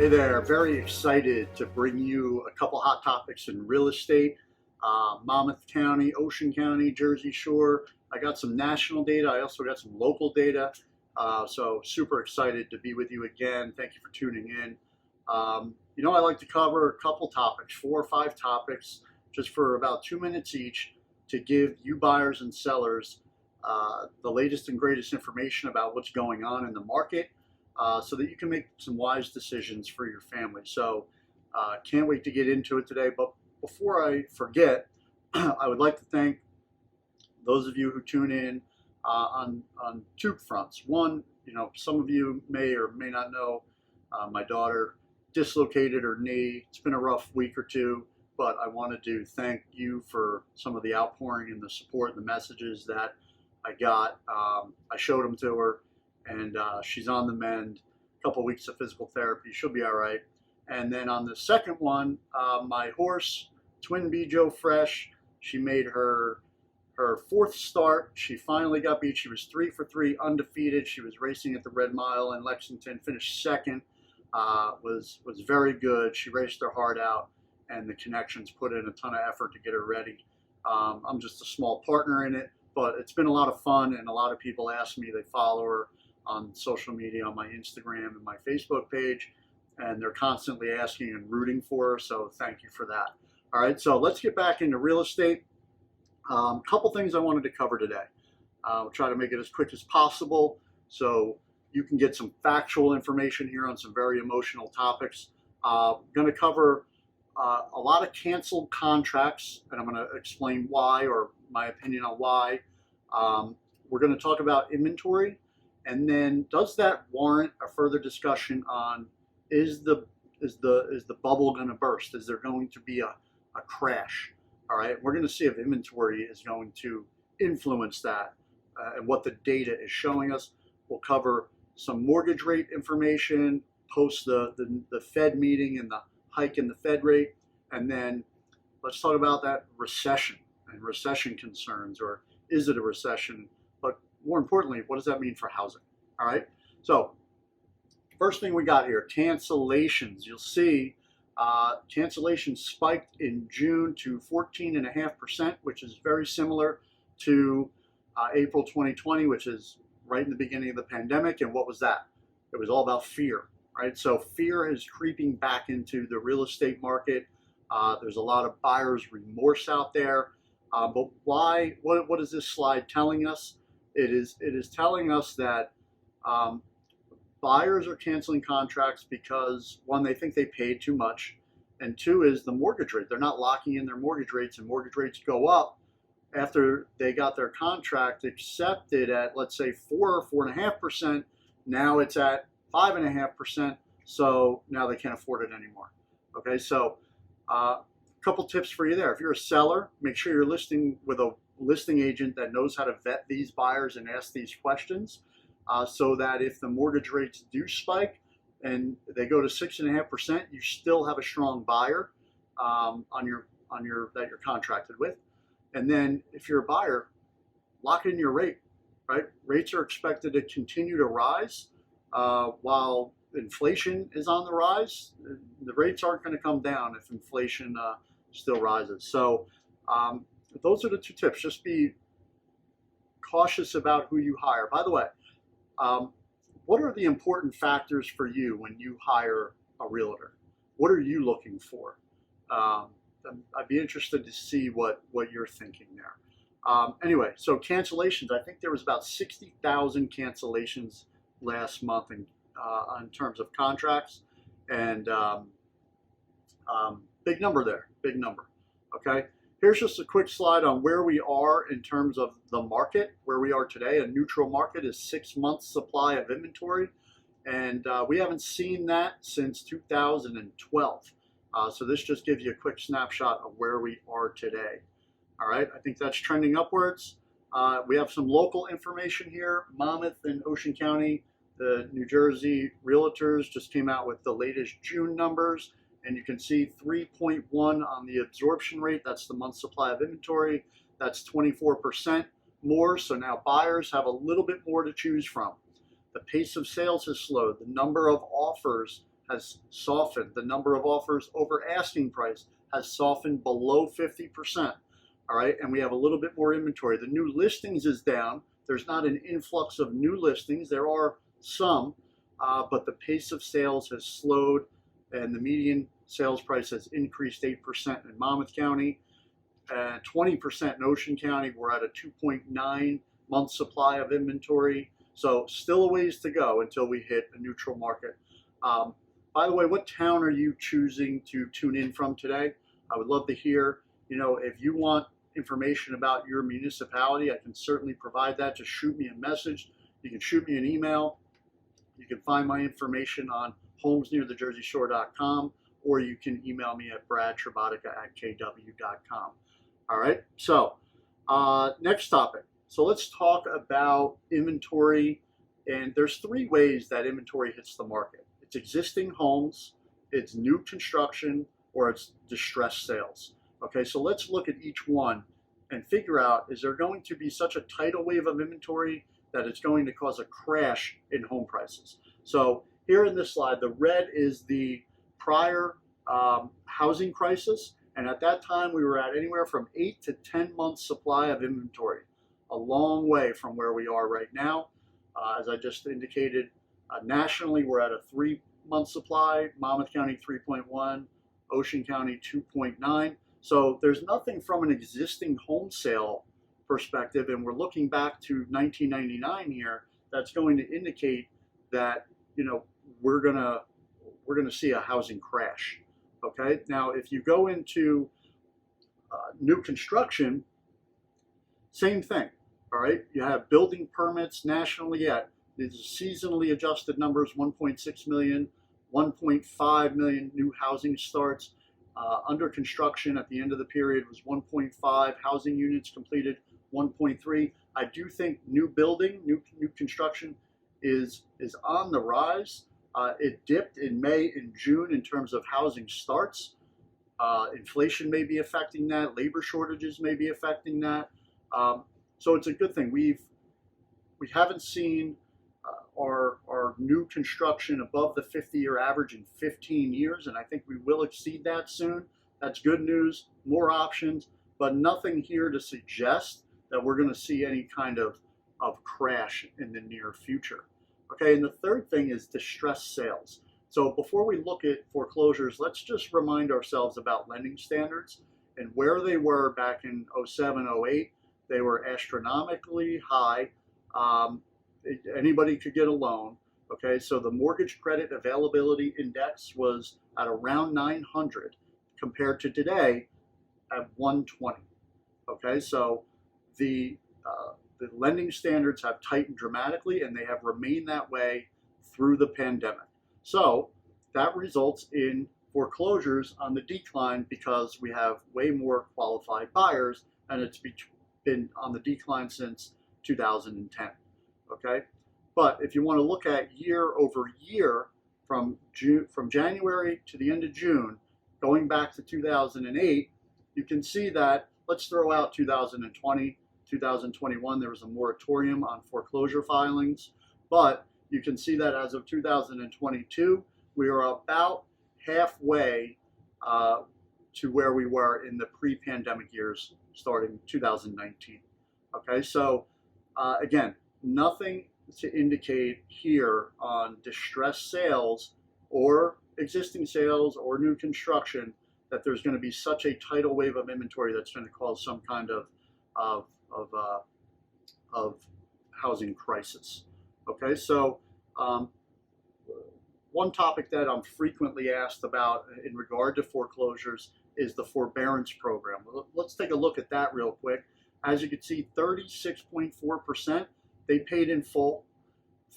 Hey there, very excited to bring you a couple hot topics in real estate. Monmouth County, Ocean County, Jersey Shore. I got some national data. I also got some local data. So super excited to be with you again. Thank you for tuning in. I like to cover a couple topics, 4 or 5 topics, just for about 2 minutes each to give you buyers and sellers the latest and greatest information about what's going on in the market. So that you can make some wise decisions for your family. So can't wait to get into it today. But before I forget, I would like to thank those of you who tune in on 2 fronts. One, some of you may or may not know my daughter dislocated her knee. It's been a rough week or 2, but I wanted to thank you for some of the outpouring and the support and the messages that I got. I showed them to her, and she's on the mend. A couple of weeks of physical therapy, she'll be all right. And then on the second one, my horse, Twin Bijo Fresh, she made her 4th start. She finally got beat. She was 3 for 3, undefeated. She was racing at the Red Mile in Lexington, finished 2nd. Was very good. She raced her heart out, and the Connections put in a ton of effort to get her ready. I'm just a small partner in it, but it's been a lot of fun, and a lot of people ask me, they follow her on social media, on my Instagram and my Facebook page, and they're constantly asking and rooting for her, so thank you for that. All right, so let's get back into real estate. A couple things I wanted to cover today. We'll try to make it as quick as possible so you can get some factual information here on some very emotional topics. I'm going to cover a lot of canceled contracts, and I'm going to explain why, or my opinion on why. We're going to talk about inventory. And then, does that warrant a further discussion on is the bubble going to burst? Is there going to be a crash? All right, we're going to see if inventory is going to influence that and what the data is showing us. We'll cover some mortgage rate information post the Fed meeting and the hike in the Fed rate, and then let's talk about that recession and recession concerns, or is it a recession? But more importantly, what does that mean for housing? All right, so first thing we got here, cancellations. You'll see cancellations spiked in June to 14.5%, which is very similar to April 2020, which is right in the beginning of the pandemic. And what was that? It was all about fear, right? So fear is creeping back into the real estate market. There's a lot of buyer's remorse out there. But why? What is this slide telling us? It is telling us that buyers are canceling contracts because, 1, they think they paid too much, and 2 is the mortgage rate. They're not locking in their mortgage rates, and mortgage rates go up after they got their contract accepted at, let's say, 4 or 4.5%. Now it's at 5.5%. So now they can't afford it anymore. Okay, so couple tips for you there. If you're a seller, make sure you're listing with a listing agent that knows how to vet these buyers and ask these questions, so that if the mortgage rates do spike and they go to 6.5%, you still have a strong buyer on your that you're contracted with. And then if you're a buyer, lock in your rate. Right, rates are expected to continue to rise while inflation is on the rise. The rates aren't going to come down if inflation still rises. So those are the 2 tips. Just be cautious about who you hire. By the way, what are the important factors for you when you hire a realtor? What are you looking for? I'd be interested to see what you're thinking there. Anyway, so cancellations. I think there was about 60,000 cancellations last month in terms of contracts, and big number there, big number. Okay, here's just a quick slide on where we are in terms of the market, where we are today. A neutral market is 6 months supply of inventory, and we haven't seen that since 2012. So this just gives you a quick snapshot of where we are today. All right, I think that's trending upwards. We have some local information here. Monmouth and Ocean County, the New Jersey realtors just came out with the latest June numbers, and you can see 3.1 on the absorption rate. That's the month supply of inventory. That's 24% more. So now buyers have a little bit more to choose from. The pace of sales has slowed. The number of offers has softened. The number of offers over asking price has softened below 50%. All right, and we have a little bit more inventory. The new listings is down. There's not an influx of new listings. There are some, but the pace of sales has slowed, and the median sales price has increased 8% in Monmouth County, and 20% in Ocean County. We're at a 2.9 month supply of inventory. So still a ways to go until we hit a neutral market. By the way, what town are you choosing to tune in from today? I would love to hear, if you want information about your municipality, I can certainly provide that. Just shoot me a message. You can shoot me an email. You can find my information on homesnearthejerseyshore.com, or you can email me at bradtrabotica@kw.com. All right, so next topic. So let's talk about inventory, and there's three ways that inventory hits the market. It's existing homes, it's new construction, or it's distressed sales. Okay, so let's look at each one and figure out, is there going to be such a tidal wave of inventory that it's going to cause a crash in home prices? So here in this slide, the red is the prior housing crisis, and at that time we were at anywhere from 8 to 10 months supply of inventory, a long way from where we are right now. As I just indicated, nationally we're at a 3-month supply, Monmouth County 3.1, Ocean County 2.9. So there's nothing from an existing home sale perspective, and we're looking back to 1999 here, that's going to indicate that we're gonna see a housing crash. Okay, now if you go into new construction, same thing. All right, you have building permits nationally yet. These are seasonally adjusted numbers: 1.6 million, 1.5 million new housing starts. Under construction at the end of the period was 1.5 housing units completed, 1.3. I do think new building, new construction is on the rise. It dipped in May and June in terms of housing starts. Inflation may be affecting that. Labor shortages may be affecting that. So it's a good thing. We haven't seen our new construction above the 50-year average in 15 years, and I think we will exceed that soon. That's good news, more options, but nothing here to suggest that we're going to see any kind of crash in the near future. Okay, and the third thing is distressed sales. So before we look at foreclosures, let's just remind ourselves about lending standards and where they were back in 07, 08. They were astronomically high. Anybody could get a loan. Okay, so the mortgage credit availability index was at around 900 compared to today at 120. Okay, so the lending standards have tightened dramatically, and they have remained that way through the pandemic. So that results in foreclosures on the decline because we have way more qualified buyers, and it's been on the decline since 2010. Okay, but if you want to look at year over year from January to the end of June, going back to 2008, you can see that, let's throw out 2020, 2021, there was a moratorium on foreclosure filings, but you can see that as of 2022, we are about halfway to where we were in the pre-pandemic years starting 2019. Okay, so again, nothing to indicate here on distressed sales or existing sales or new construction that there's going to be such a tidal wave of inventory that's going to cause some kind of housing crisis. Okay, so one topic that I'm frequently asked about in regard to foreclosures is the forbearance program. Let's take a look at that real quick. As you can see, 36.4%, they paid in full.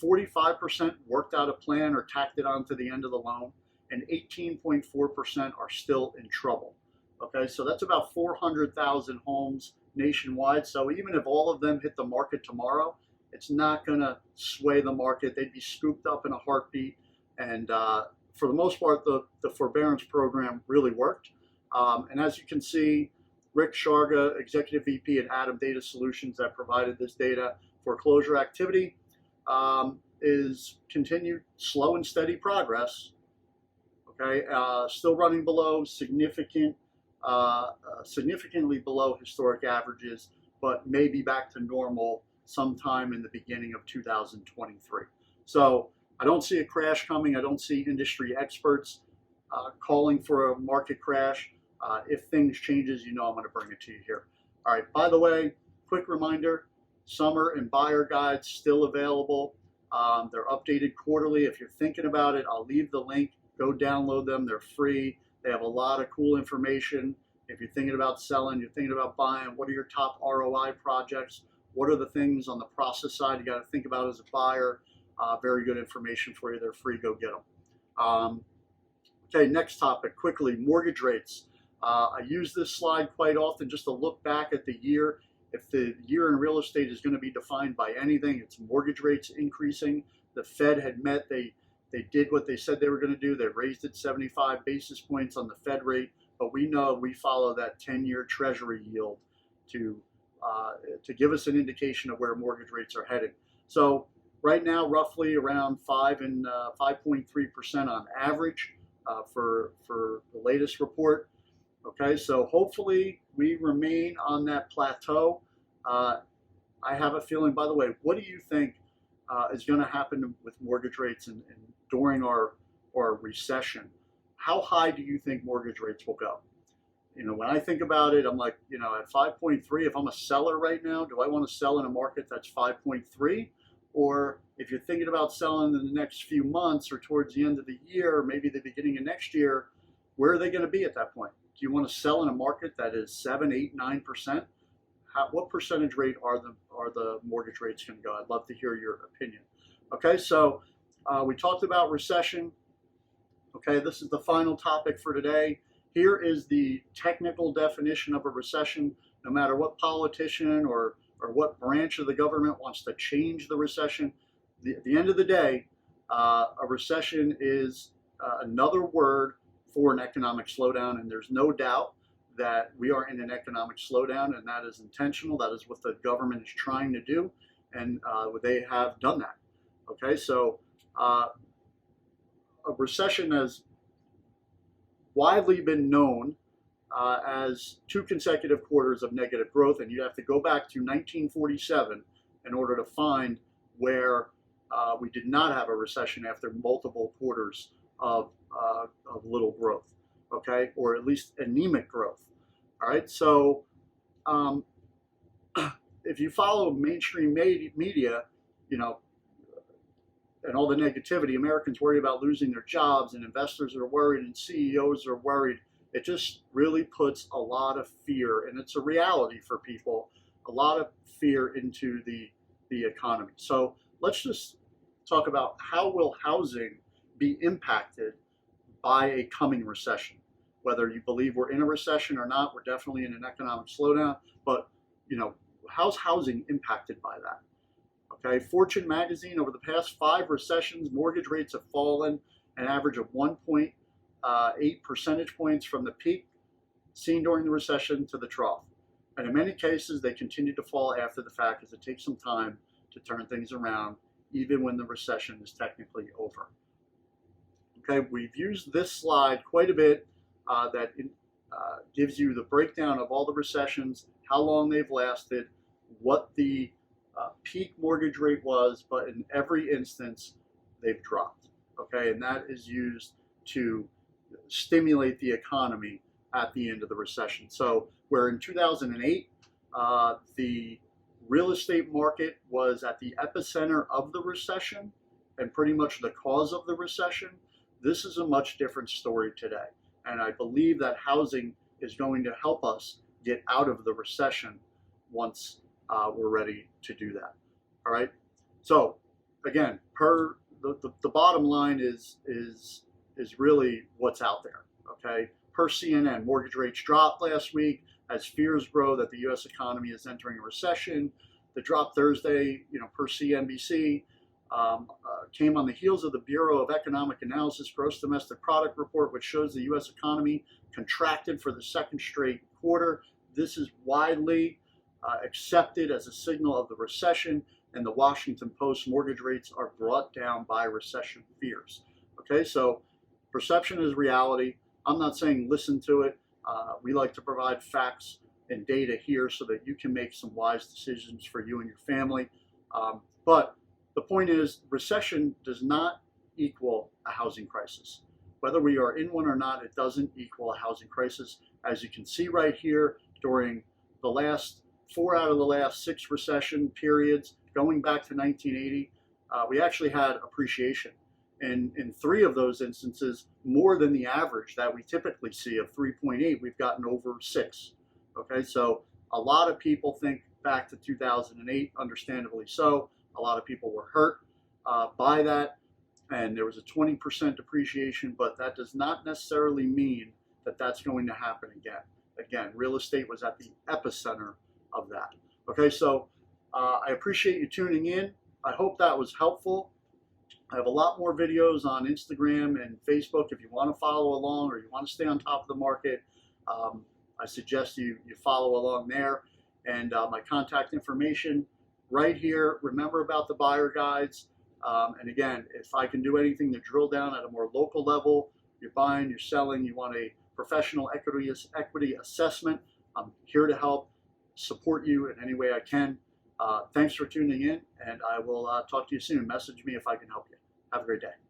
45% worked out a plan or tacked it on to the end of the loan, and 18.4% are still in trouble. Okay, so that's about 400,000 homes nationwide. So even if all of them hit the market tomorrow, it's not going to sway the market. They'd be scooped up in a heartbeat. And for the most part, the forbearance program really worked. And as you can see, Rick Sharga, Executive VP at Adam Data Solutions that provided this data, foreclosure activity is continued slow and steady progress, Okay, still running below significantly below historic averages, but maybe back to normal sometime in the beginning of 2023. So I don't see a crash coming. I don't see industry experts calling for a market crash. If things changes, I'm going to bring it to you here. All right, by the way, quick reminder, summer and buyer guides still available. They're updated quarterly. If you're thinking about it, I'll leave the link. Go download them. They're free. They have a lot of cool information. If you're thinking about selling, you're thinking about buying, what are your top ROI projects? What are the things on the process side you got to think about as a buyer? Very good information for you. They're free. Go get them. Okay, next topic, quickly, mortgage rates. I use this slide quite often just to look back at the year. If the year in real estate is going to be defined by anything, it's mortgage rates increasing. The Fed had met, they did what they said they were going to do. They raised it 75 basis points on the Fed rate, but we know we follow that 10-year Treasury yield to give us an indication of where mortgage rates are headed. So right now, roughly around 5 and 5.3% on average for the latest report. Okay, so hopefully we remain on that plateau. I have a feeling, by the way, what do you think is going to happen with mortgage rates and during our recession? How high do you think mortgage rates will go? When I think about it, I'm like, at 5.3, if I'm a seller right now, do I want to sell in a market that's 5.3? Or if you're thinking about selling in the next few months or towards the end of the year, maybe the beginning of next year, where are they going to be at that point? Do you want to sell in a market that is 7, 8, 9%? What percentage rate are the mortgage rates going to go? I'd love to hear your opinion. Okay, so we talked about recession. Okay, this is the final topic for today. Here is the technical definition of a recession. No matter what politician or what branch of the government wants to change the recession, at the end of the day, a recession is another word for an economic slowdown, and there's no doubt that we are in an economic slowdown, and that is intentional. That is what the government is trying to do, and they have done that. Okay, so a recession has widely been known as 2 consecutive quarters of negative growth, and you have to go back to 1947 in order to find where we did not have a recession after multiple quarters of little growth, okay, or at least anemic growth. All right, so if you follow mainstream media, and all the negativity, Americans worry about losing their jobs, and investors are worried, and CEOs are worried. It just really puts a lot of fear, and it's a reality for people, a lot of fear into the economy. So let's just talk about how will housing be impacted by a coming recession. Whether you believe we're in a recession or not, we're definitely in an economic slowdown, but how's housing impacted by that? Okay, Fortune magazine, over the past 5 recessions, mortgage rates have fallen an average of 1.8 percentage points from the peak seen during the recession to the trough. And in many cases, they continue to fall after the fact, as it takes some time to turn things around, even when the recession is technically over. Okay, we've used this slide quite a bit that gives you the breakdown of all the recessions, how long they've lasted, what the peak mortgage rate was, but in every instance, they've dropped. Okay, and that is used to stimulate the economy at the end of the recession. So where in 2008, the real estate market was at the epicenter of the recession and pretty much the cause of the recession, this is a much different story today. And I believe that housing is going to help us get out of the recession once we're ready to do that. All right. So again, the bottom line is really what's out there. Okay. Per CNN, mortgage rates dropped last week as fears grow that the U.S. economy is entering a recession. The drop Thursday, per CNBC, came on the heels of the Bureau of Economic Analysis Gross Domestic Product report, which shows the U.S. economy contracted for the second straight quarter. This is widely accepted as a signal of the recession, and the Washington Post mortgage rates are brought down by recession fears. Okay, so perception is reality. I'm not saying listen to it. We like to provide facts and data here so that you can make some wise decisions for you and your family. But the point is, recession does not equal a housing crisis. Whether we are in one or not, it doesn't equal a housing crisis. As you can see right here, during the last 4 out of the last 6 recession periods, going back to 1980, we actually had appreciation. And in 3 of those instances, more than the average that we typically see of 3.8, we've gotten over 6. Okay, so a lot of people think back to 2008, understandably so. A lot of people were hurt by that, and there was a 20% depreciation, but that does not necessarily mean that that's going to happen again. Again, real estate was at the epicenter of that. Okay, so I appreciate you tuning in. I hope that was helpful. I have a lot more videos on Instagram and Facebook if you want to follow along or you want to stay on top of the market. I suggest you follow along there. And my contact information right here. Remember about the buyer guides. And again, if I can do anything to drill down at a more local level, you're buying, you're selling, you want a professional equity assessment, I'm here to help support you in any way I can. Thanks for tuning in, and I will talk to you soon. Message me if I can help you. Have a great day.